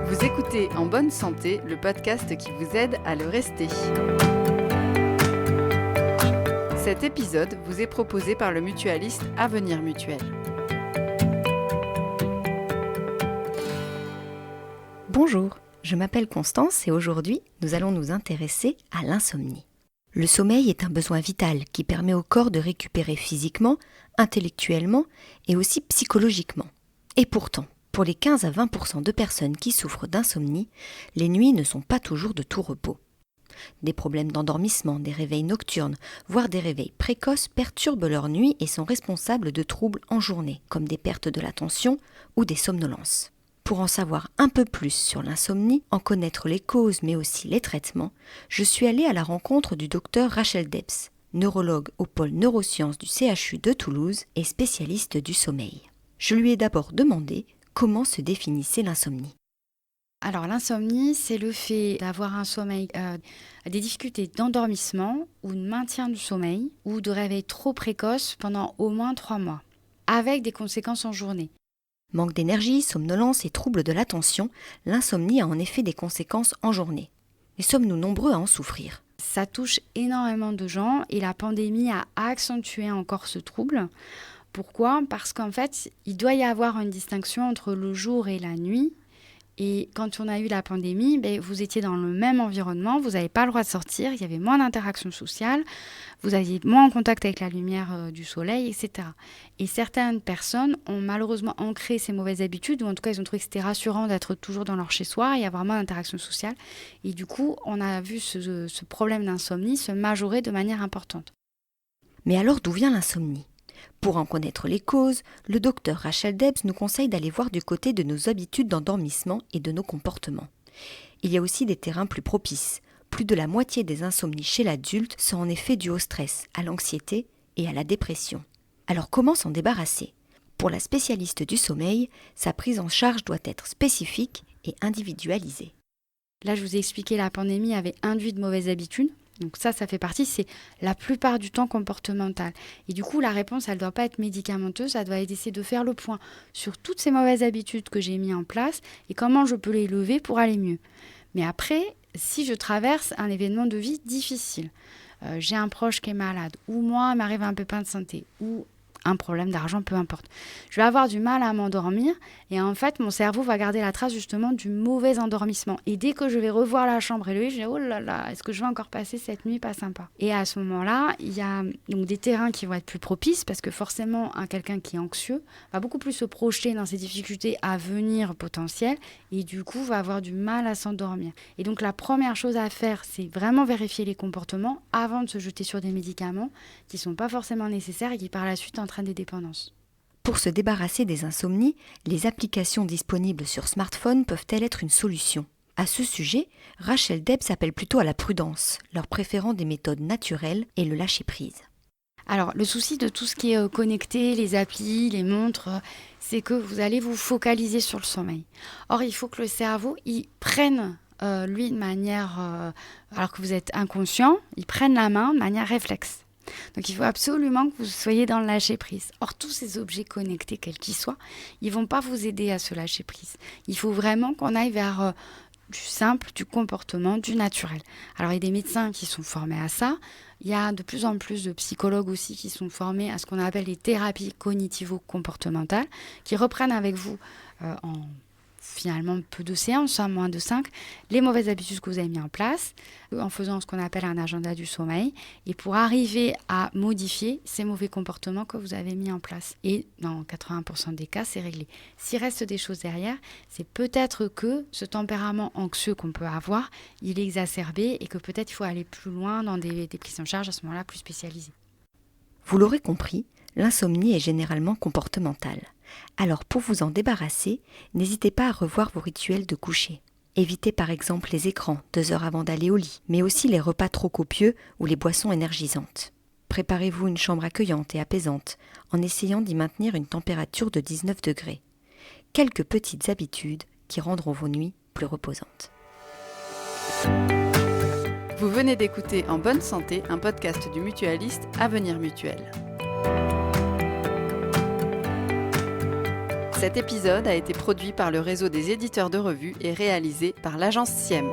Vous écoutez En bonne santé, le podcast qui vous aide à le rester. Cet épisode vous est proposé par le mutualiste Avenir Mutuel. Bonjour, je m'appelle Constance et aujourd'hui, nous allons nous intéresser à l'insomnie. Le sommeil est un besoin vital qui permet au corps de récupérer physiquement, intellectuellement et aussi psychologiquement. Et pourtant, pour les 15 à 20% de personnes qui souffrent d'insomnie, les nuits ne sont pas toujours de tout repos. Des problèmes d'endormissement, des réveils nocturnes, voire des réveils précoces perturbent leur nuit et sont responsables de troubles en journée, comme des pertes de l'attention ou des somnolences. Pour en savoir un peu plus sur l'insomnie, en connaître les causes mais aussi les traitements, je suis allée à la rencontre du docteur Rachel Debs, neurologue au pôle neurosciences du CHU de Toulouse et spécialiste du sommeil. Je lui ai d'abord demandé comment se définissait l'insomnie. Alors l'insomnie, c'est le fait d'avoir un sommeil, des difficultés d'endormissement ou de maintien du sommeil ou de réveil trop précoce pendant au moins 3 mois, avec des conséquences en journée. Manque d'énergie, somnolence et troubles de l'attention, l'insomnie a en effet des conséquences en journée. Mais sommes-nous nombreux à en souffrir ? Ça touche énormément de gens et la pandémie a accentué encore ce trouble. Pourquoi ? Parce qu'en fait, il doit y avoir une distinction entre le jour et la nuit. Et quand on a eu la pandémie, vous étiez dans le même environnement, vous n'avez pas le droit de sortir, il y avait moins d'interactions sociales, vous aviez moins en contact avec la lumière du soleil, etc. Et certaines personnes ont malheureusement ancré ces mauvaises habitudes, ou en tout cas ils ont trouvé que c'était rassurant d'être toujours dans leur chez-soi et avoir moins d'interactions sociales. Et du coup, on a vu ce problème d'insomnie se majorer de manière importante. Mais alors d'où vient l'insomnie ? Pour en connaître les causes, le docteur Rachel Debs nous conseille d'aller voir du côté de nos habitudes d'endormissement et de nos comportements. Il y a aussi des terrains plus propices. Plus de la moitié des insomnies chez l'adulte sont en effet dues au stress, à l'anxiété et à la dépression. Alors comment s'en débarrasser ? Pour la spécialiste du sommeil, sa prise en charge doit être spécifique et individualisée. Là, je vous ai expliqué, la pandémie avait induit de mauvaises habitudes. Donc ça fait partie, c'est la plupart du temps comportemental. Et du coup, la réponse, elle ne doit pas être médicamenteuse, elle doit être d'essayer de faire le point sur toutes ces mauvaises habitudes que j'ai mises en place et comment je peux les lever pour aller mieux. Mais après, si je traverse un événement de vie difficile, j'ai un proche qui est malade, ou moi, il m'arrive un pépin de santé, ou un problème d'argent, peu importe. Je vais avoir du mal à m'endormir et en fait, mon cerveau va garder la trace justement du mauvais endormissement. Et dès que je vais revoir la chambre et le lit, je vais oh là là, est-ce que je vais encore passer cette nuit pas sympa ? Et à ce moment-là, il y a donc des terrains qui vont être plus propices parce que forcément, quelqu'un qui est anxieux va beaucoup plus se projeter dans ses difficultés à venir potentielles et du coup va avoir du mal à s'endormir. Et donc la première chose à faire, c'est vraiment vérifier les comportements avant de se jeter sur des médicaments qui ne sont pas forcément nécessaires et qui par la suite entraînent des dépendances. Pour se débarrasser des insomnies, les applications disponibles sur smartphone peuvent-elles être une solution ? À ce sujet, Rachel Debs appelle plutôt à la prudence, leur préférant des méthodes naturelles et le lâcher-prise. Alors, le souci de tout ce qui est connecté, les applis, les montres, c'est que vous allez vous focaliser sur le sommeil. Or, il faut que le cerveau, il prenne, lui, de manière, alors que vous êtes inconscient, il prenne la main de manière réflexe. Donc il faut absolument que vous soyez dans le lâcher-prise. Or, tous ces objets connectés, quels qu'ils soient, ils ne vont pas vous aider à ce lâcher-prise. Il faut vraiment qu'on aille vers du simple, du comportement, du naturel. Alors, il y a des médecins qui sont formés à ça. Il y a de plus en plus de psychologues aussi qui sont formés à ce qu'on appelle les thérapies cognitivo-comportementales, qui reprennent avec vous en finalement peu de séances, moins de 5, les mauvaises habitudes que vous avez mises en place, en faisant ce qu'on appelle un agenda du sommeil, et pour arriver à modifier ces mauvais comportements que vous avez mis en place. Et dans 80% des cas, c'est réglé. S'il reste des choses derrière, c'est peut-être que ce tempérament anxieux qu'on peut avoir, il est exacerbé et que peut-être il faut aller plus loin dans des prises en charge à ce moment-là plus spécialisées. Vous l'aurez compris, l'insomnie est généralement comportementale. Alors pour vous en débarrasser, n'hésitez pas à revoir vos rituels de coucher. Évitez par exemple les écrans 2 heures avant d'aller au lit, mais aussi les repas trop copieux ou les boissons énergisantes. Préparez-vous une chambre accueillante et apaisante en essayant d'y maintenir une température de 19 degrés. Quelques petites habitudes qui rendront vos nuits plus reposantes. Vous venez d'écouter En bonne santé, un podcast du mutualiste Avenir Mutuel. Cet épisode a été produit par le réseau des éditeurs de revues et réalisé par l'agence SIEM.